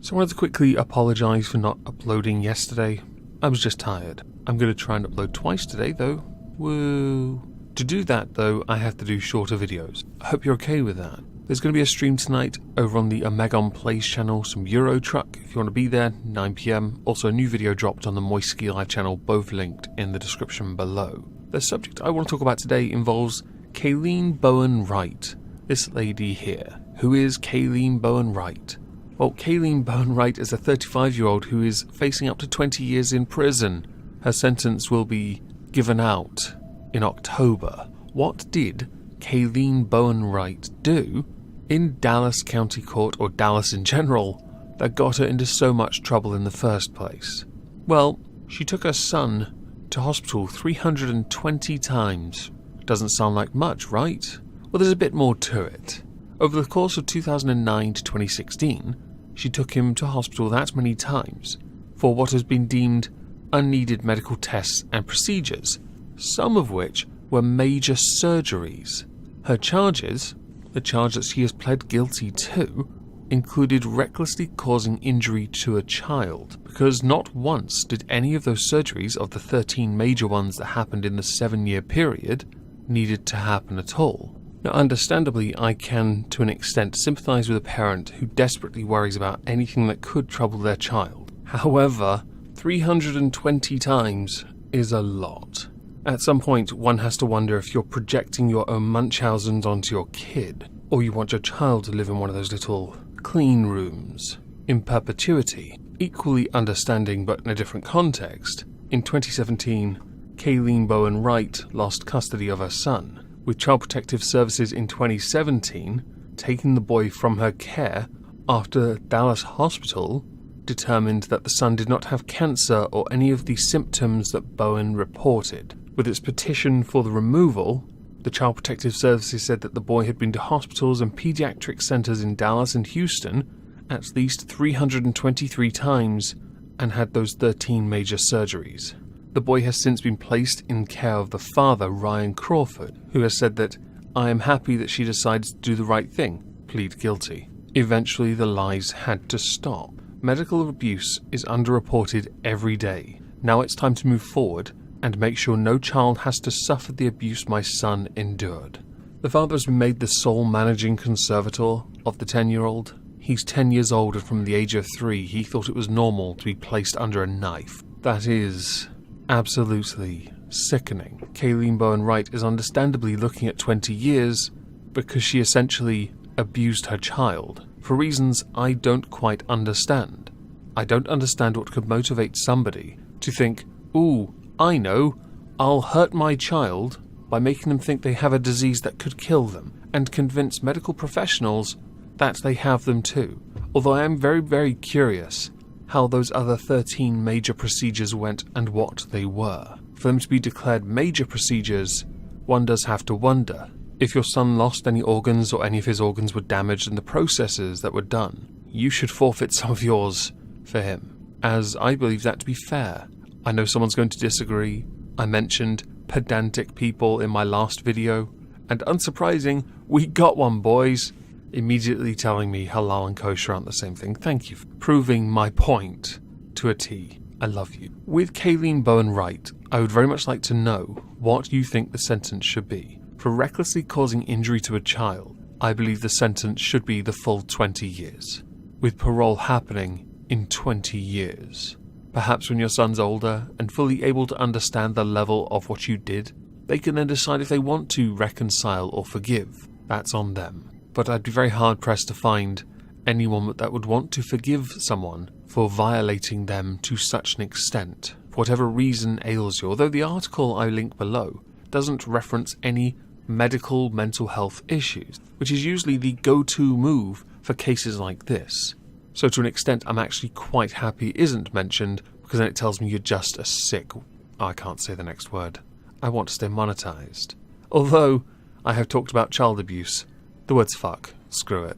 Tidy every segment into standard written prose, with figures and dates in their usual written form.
So I wanted to quickly apologise for not uploading yesterday. I was just tired. I'm going to try and upload twice today though. Woo! To do that though, I have to do shorter videos. I hope you're okay with that. There's going to be a stream tonight over on the Omegon Plays channel, some Euro Truck, if you want to be there, 9 PM. Also a new video dropped on the Moistonia Live channel, both linked in the description below. The subject I want to talk about today involves Kaylene Bowen-Wright. This lady here. Who is Kaylene Bowen-Wright? Well, Kaylene Bowen-Wright is a 35-year-old who is facing up to 20 years in prison. Her sentence will be given out in October. What did Kaylene Bowen-Wright do in Dallas County Court, or Dallas in general, that got her into so much trouble in the first place? Well, she took her son to hospital 320 times. Doesn't sound like much, right? Well, there's a bit more to it. Over the course of 2009 to 2016, she took him to hospital that many times for what has been deemed unneeded medical tests and procedures, some of which were major surgeries. Her charges, the charge that she has pled guilty to, included recklessly causing injury to a child, because not once did any of those surgeries, of the 13 major ones that happened in the 7-year period, needed to happen at all. Now, understandably, I can, to an extent, sympathise with a parent who desperately worries about anything that could trouble their child. However, 320 times is a lot. At some point, one has to wonder if you're projecting your own Munchausen's onto your kid, or you want your child to live in one of those little clean rooms in perpetuity. Equally understanding, but in a different context, in 2017, Kaylene Bowen-Wright lost custody of her son, with Child Protective Services in 2017 taking the boy from her care after Dallas Hospital determined that the son did not have cancer or any of the symptoms that Bowen reported. With its petition for the removal, the Child Protective Services said that the boy had been to hospitals and pediatric centers in Dallas and Houston at least 323 times and had those 13 major surgeries. The boy has since been placed in care of the father, Ryan Crawford, who has said that, "I am happy that she decides to do the right thing, plead guilty." Eventually the lies had to stop. Medical abuse is underreported every day. Now it's time to move forward and make sure no child has to suffer the abuse my son endured. The father has been made the sole managing conservator of the 10-year-old. He's 10 years old, and from the age of 3 he thought it was normal to be placed under a knife. That is absolutely sickening. Kaylene Bowen-Wright is understandably looking at 20 years because she essentially abused her child for reasons I don't quite understand. I don't understand what could motivate somebody to think, "Ooh, I know, I'll hurt my child by making them think they have a disease that could kill them," and convince medical professionals that they have them too. Although I am very, very curious how those other 13 major procedures went and what they were. For them to be declared major procedures, one does have to wonder if your son lost any organs or any of his organs were damaged in the processes that were done. You should forfeit some of yours for him, as I believe that to be fair. I know someone's going to disagree. I mentioned pedantic people in my last video, and unsurprising, we got one, boys. Immediately telling me halal and kosher aren't the same thing. Thank you for proving my point to a T. I love you. With Kaylene Bowen-Wright, I would very much like to know what you think the sentence should be. For recklessly causing injury to a child, I believe the sentence should be the full 20 years, with parole happening in 20 years. Perhaps when your son's older and fully able to understand the level of what you did, they can then decide if they want to reconcile or forgive. That's on them. But I'd be very hard-pressed to find anyone that would want to forgive someone for violating them to such an extent, for whatever reason ails you, although the article I link below doesn't reference any medical mental health issues, which is usually the go-to move for cases like this. So to an extent, I'm actually quite happy it isn't mentioned, because then it tells me you're just a sick... I can't say the next word. I want to stay monetized. Although, I have talked about child abuse. The word's fuck. Screw it.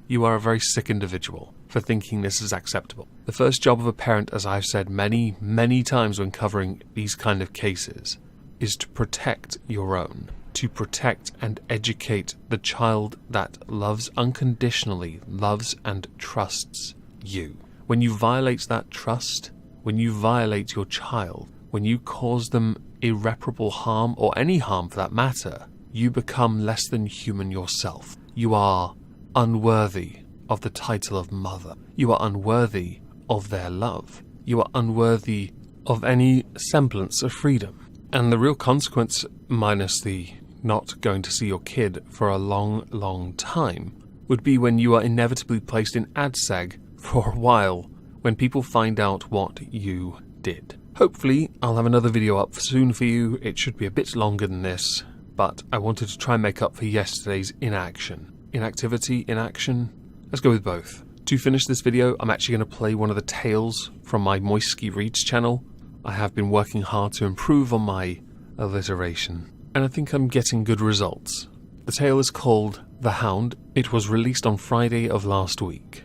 You are a very sick individual for thinking this is acceptable. The first job of a parent, as I've said many times when covering these kind of cases, is to protect your own. to protect and educate the child that loves unconditionally, loves and trusts you. When you violate that trust, when you violate your child, when you cause them irreparable harm, or any harm for that matter, you become less than human yourself. You are unworthy of the title of mother. You are unworthy of their love. You are unworthy of any semblance of freedom. And the real consequence, minus the not going to see your kid for a long, long time, would be when you are inevitably placed in ADSEG for a while, when people find out what you did. Hopefully, I'll have another video up soon for you. It should be a bit longer than this, but I wanted to try and make up for yesterday's inaction. Inactivity, inaction? Let's go with both. To finish this video, I'm actually going to play one of the tales from my Moisky Reads channel. I have been working hard to improve on my alliteration, and I think I'm getting good results. The tale is called The Hound. It was released on Friday of last week.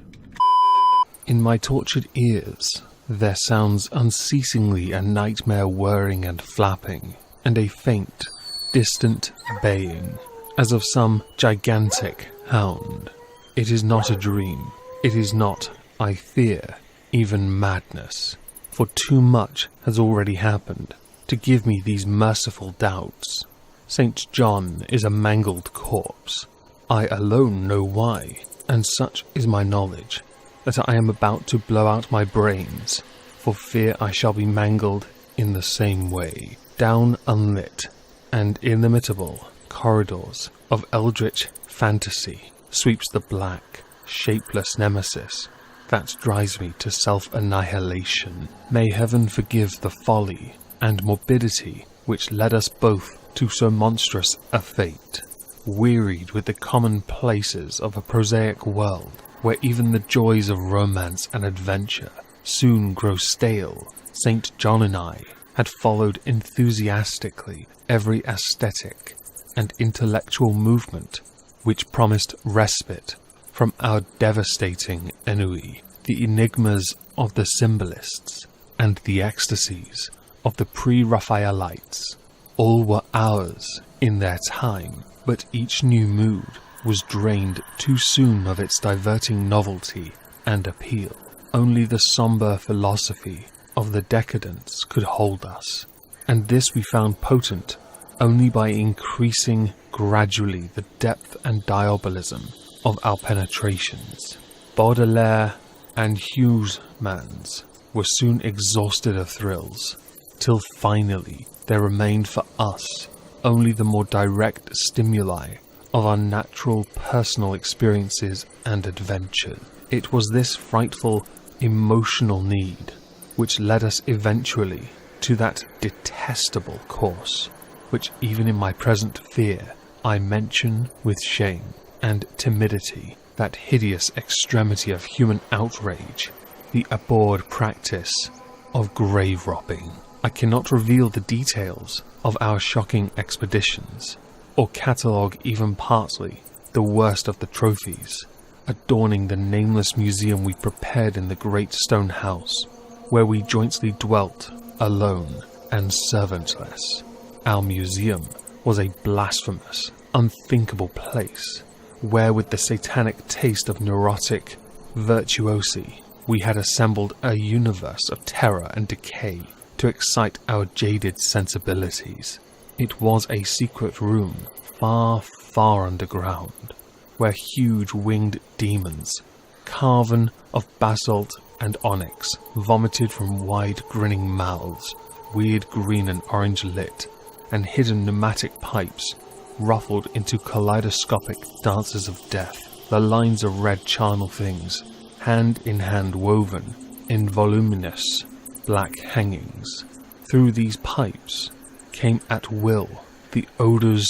In my tortured ears, there sounds unceasingly a nightmare whirring and flapping, and a faint, distant baying, as of some gigantic hound. It is not a dream. It is not, I fear, even madness, for too much has already happened to give me these merciful doubts. St. John is a mangled corpse. I alone know why, and such is my knowledge, that I am about to blow out my brains, for fear I shall be mangled in the same way. Down unlit and inimitable corridors of eldritch fantasy sweeps the black, shapeless nemesis that drives me to self-annihilation. May heaven forgive the folly and morbidity which led us both to so monstrous a fate. Wearied with the commonplaces of a prosaic world, where even the joys of romance and adventure soon grow stale, St. John and I had followed enthusiastically every aesthetic and intellectual movement which promised respite from our devastating ennui, the enigmas of the symbolists and the ecstasies of the pre-Raphaelites. All were ours in their time, but each new mood was drained too soon of its diverting novelty and appeal. Only the sombre philosophy of the decadents could hold us, and this we found potent only by increasing gradually the depth and diabolism of our penetrations. Baudelaire and Huysmans were soon exhausted of thrills, till finally there remained for us only the more direct stimuli of our natural personal experiences and adventure. It was this frightful emotional need which led us eventually to that detestable course, which even in my present fear I mention with shame and timidity, that hideous extremity of human outrage, the abhorred practice of grave robbing. I cannot reveal the details of our shocking expeditions, or catalogue even partly the worst of the trophies adorning the nameless museum we prepared in the great stone house, where we jointly dwelt alone and servantless. Our museum was a blasphemous, unthinkable place, where with the satanic taste of neurotic virtuosi we had assembled a universe of terror and decay to excite our jaded sensibilities. It was a secret room, far, far underground, where huge winged demons, carven of basalt and onyx, vomited from wide grinning mouths, weird green and orange lit, and hidden pneumatic pipes ruffled into kaleidoscopic dances of death, the lines of red charnel things, hand in hand woven in voluminous black hangings. Through these pipes came at will the odours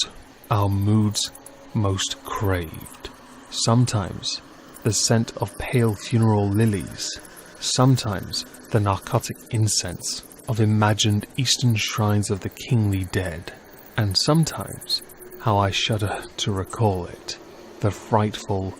our moods most craved. Sometimes the scent of pale funeral lilies, sometimes the narcotic incense of imagined eastern shrines of the kingly dead, and sometimes, how I shudder to recall it, the frightful,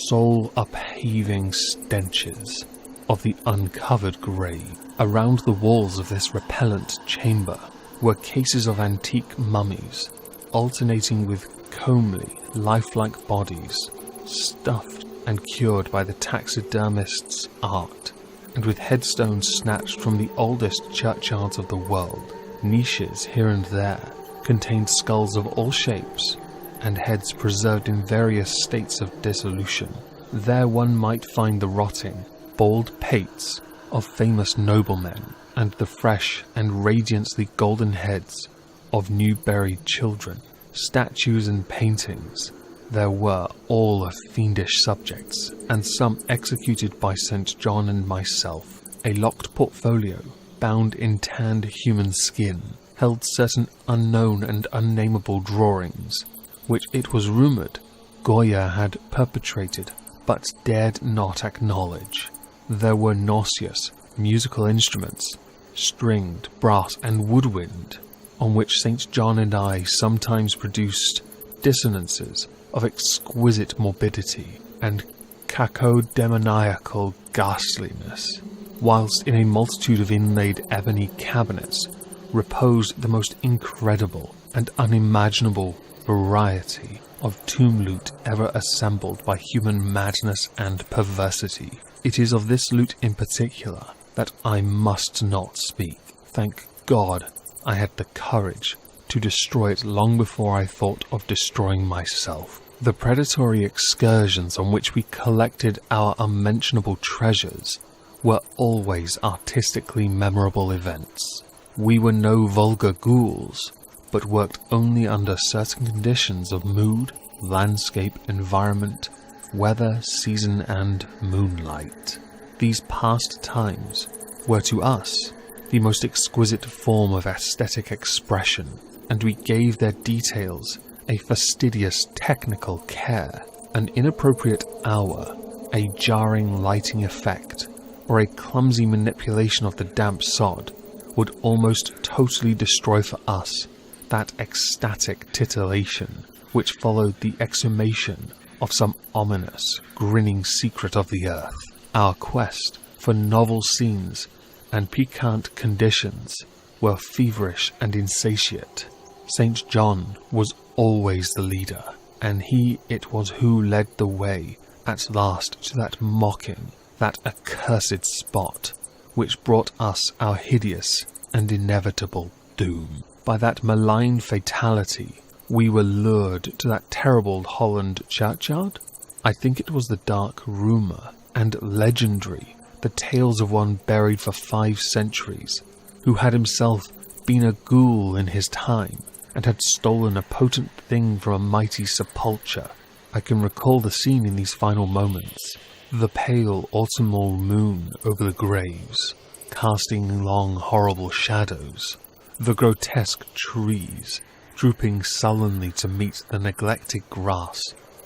soul-upheaving stenches of the uncovered grave. Around the walls of this repellent chamber were cases of antique mummies, alternating with comely, lifelike bodies, stuffed and cured by the taxidermist's art, and with headstones snatched from the oldest churchyards of the world. Niches here and there contained skulls of all shapes, and heads preserved in various states of dissolution. There one might find the rotting, bald pates of famous noblemen, and the fresh and radiantly golden heads of new buried children. Statues and paintings there were, all of fiendish subjects, and some executed by St. John and myself. A locked portfolio, bound in tanned human skin, held certain unknown and unnameable drawings, which it was rumoured Goya had perpetrated, but dared not acknowledge. There were nauseous musical instruments, stringed, brass and woodwind, on which St. John and I sometimes produced dissonances of exquisite morbidity and cacodemoniacal ghastliness, whilst in a multitude of inlaid ebony cabinets reposed the most incredible and unimaginable variety of tomb loot ever assembled by human madness and perversity. It is of this loot in particular that I must not speak. Thank God I had the courage to destroy it long before I thought of destroying myself. The predatory excursions on which we collected our unmentionable treasures were always artistically memorable events. We were no vulgar ghouls, but worked only under certain conditions of mood, landscape, environment, weather, season, and moonlight. These pastimes were to us the most exquisite form of aesthetic expression, and we gave their details a fastidious technical care. An inappropriate hour, a jarring lighting effect, or a clumsy manipulation of the damp sod would almost totally destroy for us that ecstatic titillation which followed the exhumation of some ominous, grinning secret of the earth. Our quest for novel scenes and piquant conditions were feverish and insatiate. St. John was always the leader, and he it was who led the way at last to that mocking, that accursed spot, which brought us our hideous and inevitable doom. By that malign fatality, we were lured to that terrible Holland churchyard. I think it was the dark rumour and legendary, the tales of one buried for 5 centuries, who had himself been a ghoul in his time, and had stolen a potent thing from a mighty sepulchre. I can recall the scene in these final moments. The pale autumnal moon over the graves, casting long horrible shadows. The grotesque trees, drooping sullenly to meet the neglected grass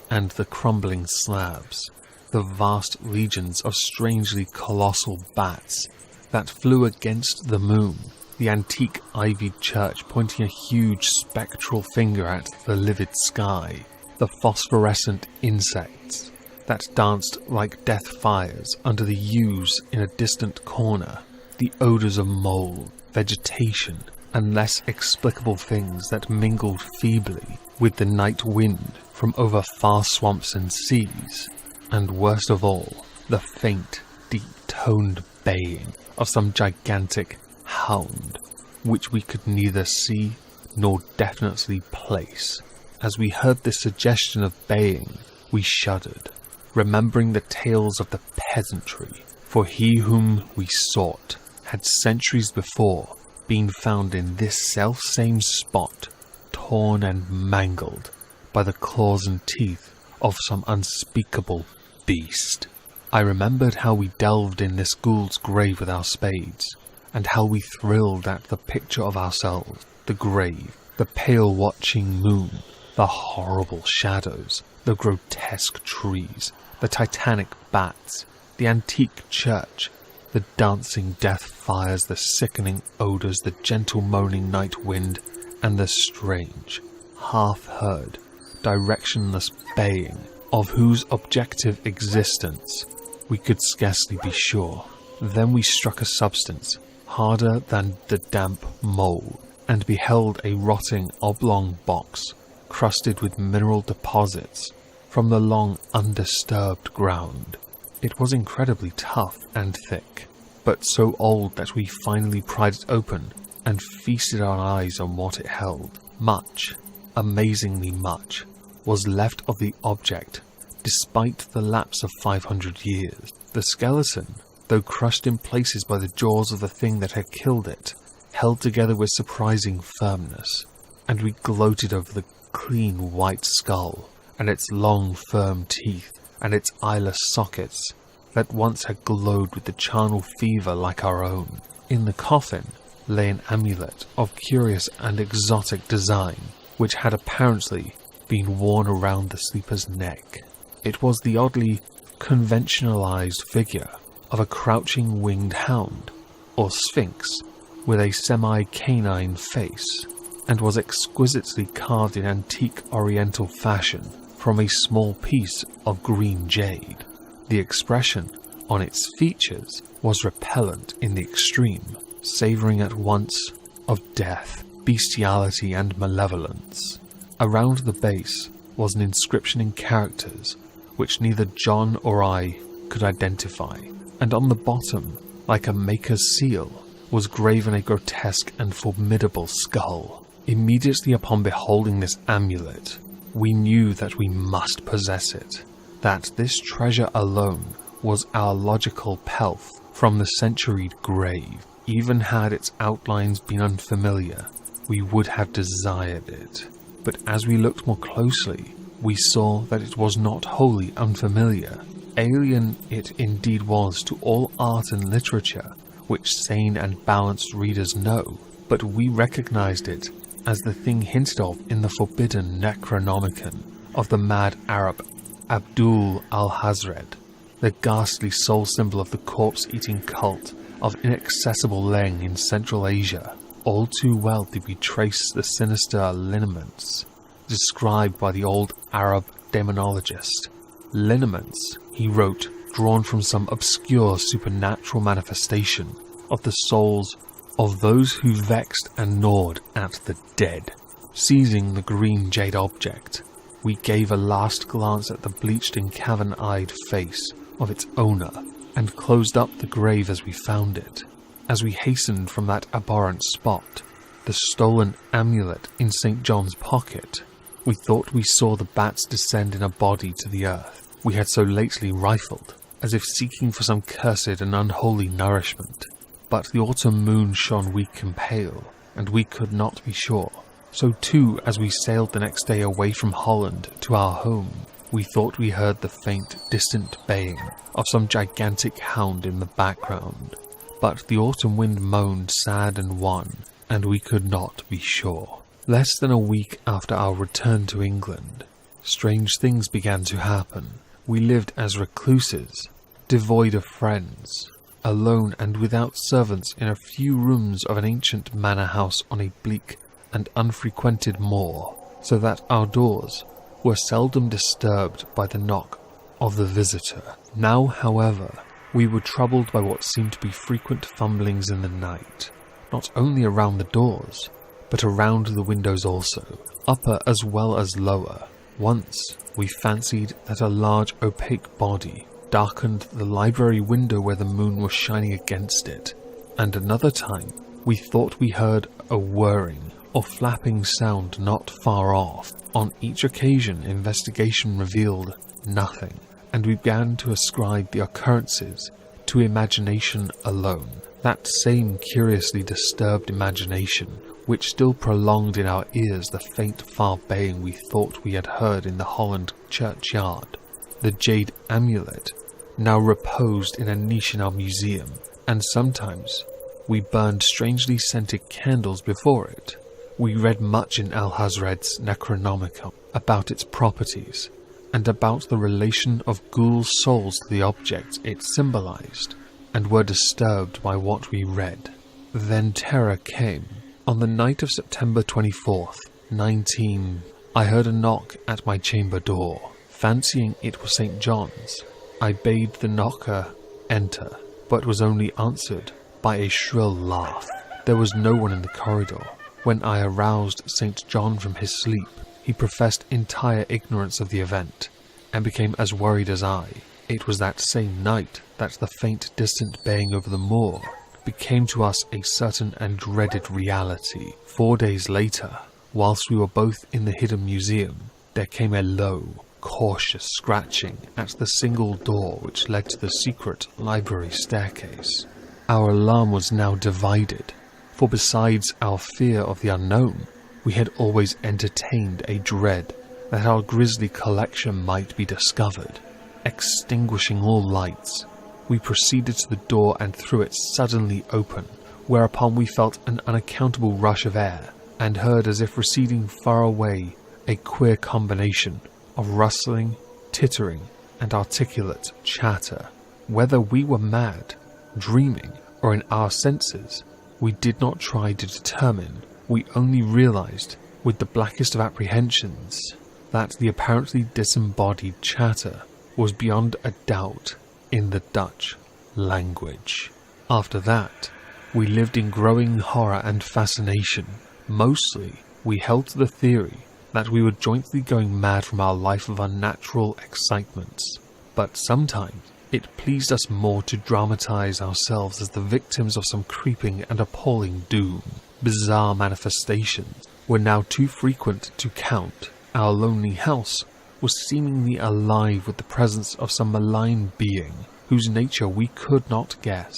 and the crumbling slabs. The vast legions of strangely colossal bats that flew against the moon. The antique ivied church pointing a huge spectral finger at the livid sky. The phosphorescent insects that danced like death fires under the yews in a distant corner. The odours of mould, vegetation, and less explicable things that mingled feebly with the night wind from over far swamps and seas. And worst of all, the faint, deep-toned baying of some gigantic hound, which we could neither see nor definitely place. As we heard this suggestion of baying, we shuddered, remembering the tales of the peasantry, for he whom we sought had centuries before been found in this self-same spot, torn and mangled by the claws and teeth of some unspeakable beast. I remembered how we delved in this ghoul's grave with our spades, and how we thrilled at the picture of ourselves, the grave, the pale watching moon, the horrible shadows, the grotesque trees, the titanic bats, the antique church, the dancing death fires, the sickening odours, the gentle moaning night wind, and the strange, half-heard, directionless baying, of whose objective existence we could scarcely be sure. Then we struck a substance harder than the damp mould, and beheld a rotting oblong box crusted with mineral deposits from the long undisturbed ground. It was incredibly tough and thick, but so old that we finally pried it open and feasted our eyes on what it held. Much, amazingly much, was left of the object despite the lapse of 500 years. The skeleton, though crushed in places by the jaws of the thing that had killed it, held together with surprising firmness, and we gloated over the clean white skull and its long firm teeth and its eyeless sockets that once had glowed with the charnel fever like our own. In the coffin lay an amulet of curious and exotic design, which had apparently been worn around the sleeper's neck. It was the oddly conventionalized figure of a crouching winged hound, or sphinx, with a semi-canine face, and was exquisitely carved in antique oriental fashion from a small piece of green jade. The expression on its features was repellent in the extreme, savouring at once of death, bestiality and malevolence. Around the base was an inscription in characters which neither John or I could identify, and on the bottom, like a maker's seal, was graven a grotesque and formidable skull. Immediately upon beholding this amulet, we knew that we must possess it, that this treasure alone was our logical pelf from the centuried grave. Even had its outlines been unfamiliar, we would have desired it. But as we looked more closely, we saw that it was not wholly unfamiliar. Alien it indeed was to all art and literature which sane and balanced readers know, but we recognized it as the thing hinted of in the forbidden Necronomicon of the mad Arab Abdul al-Hazred, the ghastly soul symbol of the corpse-eating cult of inaccessible Leng in Central Asia. All too well did we trace the sinister lineaments described by the old Arab demonologist. Lineaments, he wrote, drawn from some obscure supernatural manifestation of the souls of those who vexed and gnawed at the dead. Seizing the green jade object, we gave a last glance at the bleached and cavern-eyed face of its owner, and closed up the grave as we found it. As we hastened from that abhorrent spot, the stolen amulet in St. John's pocket, we thought we saw the bats descend in a body to the earth we had so lately rifled, as if seeking for some cursed and unholy nourishment. But the autumn moon shone weak and pale, and we could not be sure. So too, as we sailed the next day away from Holland to our home, we thought we heard the faint, distant baying of some gigantic hound in the background. But the autumn wind moaned sad and wan, and we could not be sure. Less than a week after our return to England, strange things began to happen. We lived as recluses, devoid of friends, alone and without servants in a few rooms of an ancient manor house on a bleak and unfrequented moor, so that our doors were seldom disturbed by the knock of the visitor. Now, however, we were troubled by what seemed to be frequent fumblings in the night, not only around the doors, but around the windows also, upper as well as lower. Once, we fancied that a large opaque body darkened the library window where the moon was shining against it, and another time, we thought we heard a whirring or flapping sound not far off. On each occasion, investigation revealed nothing, and we began to ascribe the occurrences to imagination alone. That same curiously disturbed imagination which still prolonged in our ears the faint far baying we thought we had heard in the Holland churchyard. The jade amulet now reposed in a niche in our museum, and sometimes we burned strangely scented candles before it. We read much in Al-Hazred's Necronomicon about its properties, and about the relation of ghoul souls to the objects it symbolized, and were disturbed by what we read. Then terror came. On the night of September 24th, I heard a knock at my chamber door. Fancying it was St. John's, I bade the knocker enter, but was only answered by a shrill laugh. There was no one in the corridor. When I aroused St. John from his sleep, he professed entire ignorance of the event, and became as worried as I. It was that same night that the faint distant baying over the moor became to us a certain and dreaded reality. 4 days later, whilst we were both in the hidden museum, there came a low, cautious scratching at the single door which led to the secret library staircase. Our alarm was now divided, for besides our fear of the unknown, we had always entertained a dread that our grisly collection might be discovered. Extinguishing all lights, we proceeded to the door and threw it suddenly open, whereupon we felt an unaccountable rush of air, and heard as if receding far away a queer combination of rustling, tittering, and articulate chatter. Whether we were mad, dreaming, or in our senses, we did not try to determine. We only realized, with the blackest of apprehensions, that the apparently disembodied chatter was beyond a doubt in the Dutch language. After that, we lived in growing horror and fascination. Mostly, we held to the theory that we were jointly going mad from our life of unnatural excitements, but sometimes it pleased us more to dramatize ourselves as the victims of some creeping and appalling doom. Bizarre manifestations were now too frequent to count. Our lonely house was seemingly alive with the presence of some malign being whose nature we could not guess,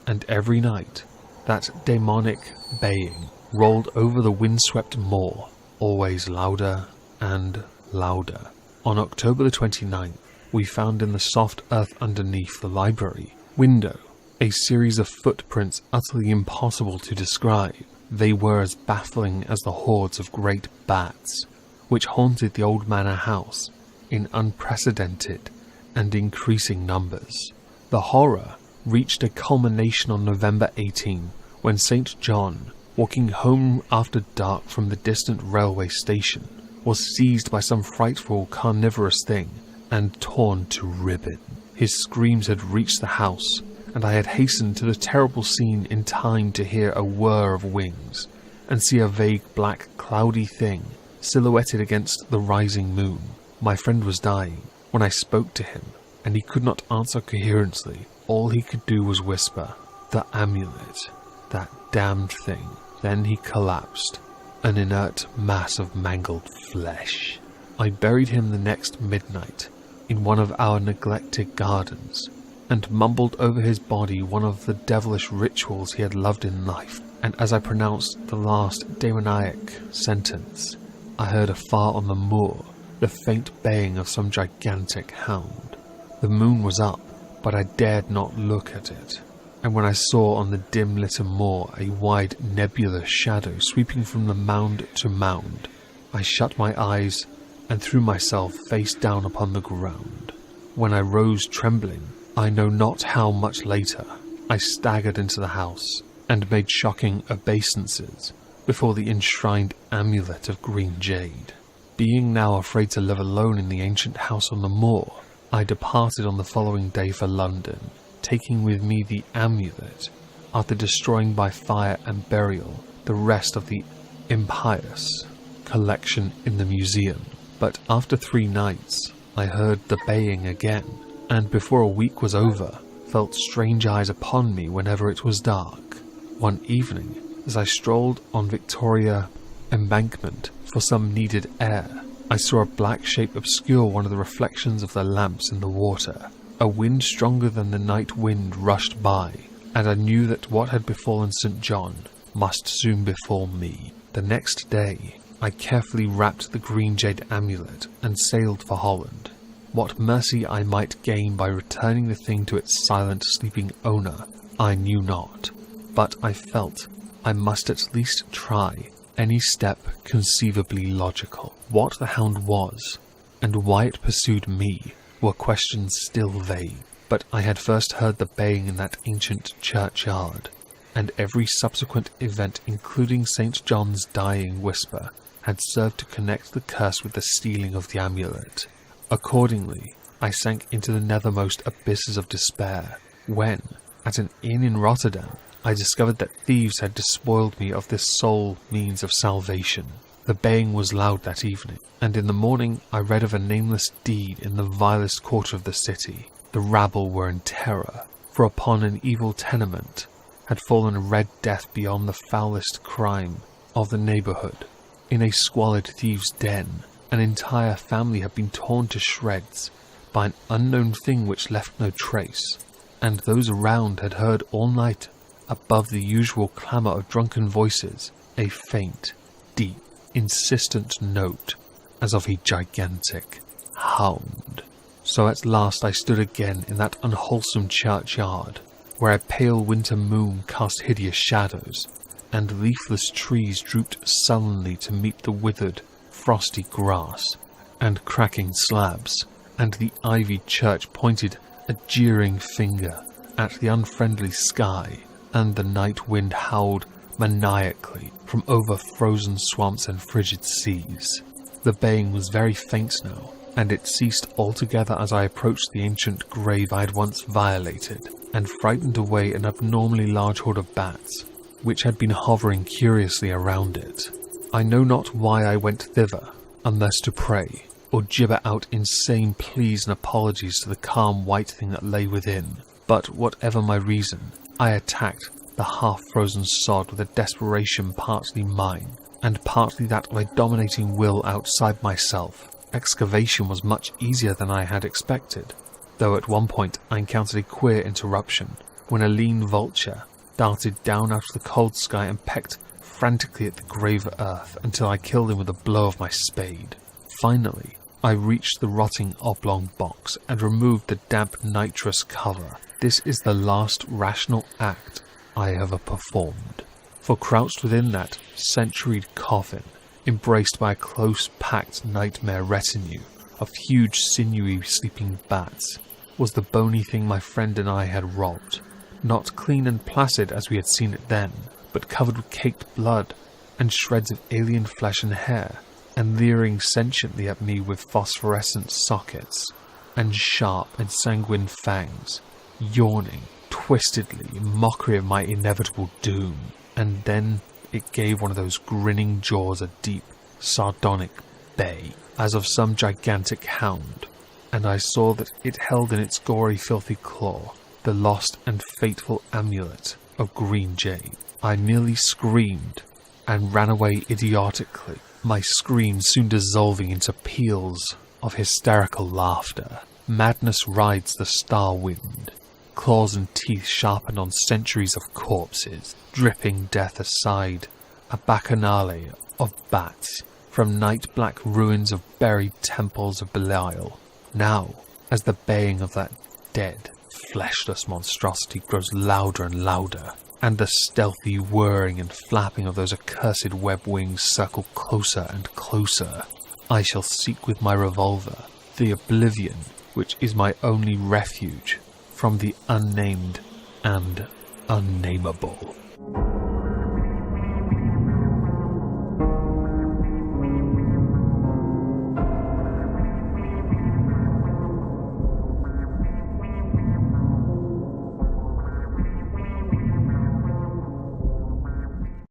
and every night that demonic baying rolled over the windswept moor, always louder and louder. On October the 29th, we found in the soft earth underneath the library window a series of footprints utterly impossible to describe. They were as baffling as the hordes of great bats which haunted the old manor house in unprecedented and increasing numbers. The horror reached a culmination on November 18, when St. John, walking home after dark from the distant railway station, was seized by some frightful carnivorous thing and torn to ribbon. His screams had reached the house, and I had hastened to the terrible scene in time to hear a whir of wings and see a vague black cloudy thing silhouetted against the rising moon. My friend was dying when I spoke to him, and he could not answer coherently. All he could do was whisper, "The amulet, that damned thing." Then he collapsed, an inert mass of mangled flesh. I buried him the next midnight in one of our neglected gardens, and mumbled over his body one of the devilish rituals he had loved in life. And as I pronounced the last demoniac sentence, I heard afar on the moor the faint baying of some gigantic hound. The moon was up, but I dared not look at it, and when I saw on the dim-lit moor a wide nebulous shadow sweeping from the mound to mound, I shut my eyes and threw myself face down upon the ground. When I rose trembling, I know not how much later, I staggered into the house and made shocking obeisances before the enshrined amulet of green jade. Being now afraid to live alone in the ancient house on the moor, I departed on the following day for London, taking with me the amulet, after destroying by fire and burial the rest of the impious collection in the museum. But after 3 nights, I heard the baying again, and before a week was over, felt strange eyes upon me whenever it was dark. One evening, as I strolled on Victoria Embankment for some needed air, I saw a black shape obscure one of the reflections of the lamps in the water. A wind stronger than the night wind rushed by, and I knew that what had befallen St. John must soon befall me. The next day, I carefully wrapped the green jade amulet and sailed for Holland. What mercy I might gain by returning the thing to its silent sleeping owner, I knew not, but I felt I must at least try any step conceivably logical. What the hound was, and why it pursued me, were questions still vague, but I had first heard the baying in that ancient churchyard, and every subsequent event, including St. John's dying whisper, had served to connect the curse with the stealing of the amulet. Accordingly, I sank into the nethermost abysses of despair, when, at an inn in Rotterdam, I discovered that thieves had despoiled me of this sole means of salvation. The baying was loud that evening, and in the morning I read of a nameless deed in the vilest quarter of the city. The rabble were in terror, for upon an evil tenement had fallen a red death beyond the foulest crime of the neighbourhood. In a squalid thieves' den, an entire family had been torn to shreds by an unknown thing which left no trace, and those around had heard all night, above the usual clamour of drunken voices, a faint, deep, insistent note, as of a gigantic hound. So at last I stood again in that unwholesome churchyard, where a pale winter moon cast hideous shadows, and leafless trees drooped sullenly to meet the withered, frosty grass and cracking slabs, and the ivied church pointed a jeering finger at the unfriendly sky, and the night wind howled maniacally from over frozen swamps and frigid seas. The baying was very faint now, and it ceased altogether as I approached the ancient grave I had once violated, and frightened away an abnormally large horde of bats, which had been hovering curiously around it. I know not why I went thither, unless to pray, or gibber out insane pleas and apologies to the calm white thing that lay within. But whatever my reason, I attacked the half-frozen sod with a desperation partly mine, and partly that of a dominating will outside myself. Excavation was much easier than I had expected, though at one point I encountered a queer interruption, when a lean vulture darted down out of the cold sky and pecked frantically at the grave earth until I killed him with a blow of my spade. Finally, I reached the rotting oblong box and removed the damp nitrous cover. This is the last rational act I ever performed, for crouched within that centuried coffin, embraced by a close-packed nightmare retinue of huge sinewy sleeping bats, was the bony thing my friend and I had robbed, not clean and placid as we had seen it then, but covered with caked blood and shreds of alien flesh and hair, and leering sentiently at me with phosphorescent sockets and sharp and sanguine fangs, yawning twistedly in mockery of my inevitable doom. And then it gave one of those grinning jaws a deep, sardonic bay, as of some gigantic hound, and I saw that it held in its gory, filthy claw the lost and fateful amulet of Green Jade. I merely screamed and ran away idiotically, my scream soon dissolving into peals of hysterical laughter. Madness rides the star wind, claws and teeth sharpened on centuries of corpses, dripping death aside, a bacchanale of bats from night-black ruins of buried temples of Belial. Now, as the baying of that dead, fleshless monstrosity grows louder and louder, and the stealthy whirring and flapping of those accursed web wings circle closer and closer, I shall seek with my revolver the oblivion which is my only refuge from the unnamed and unnameable.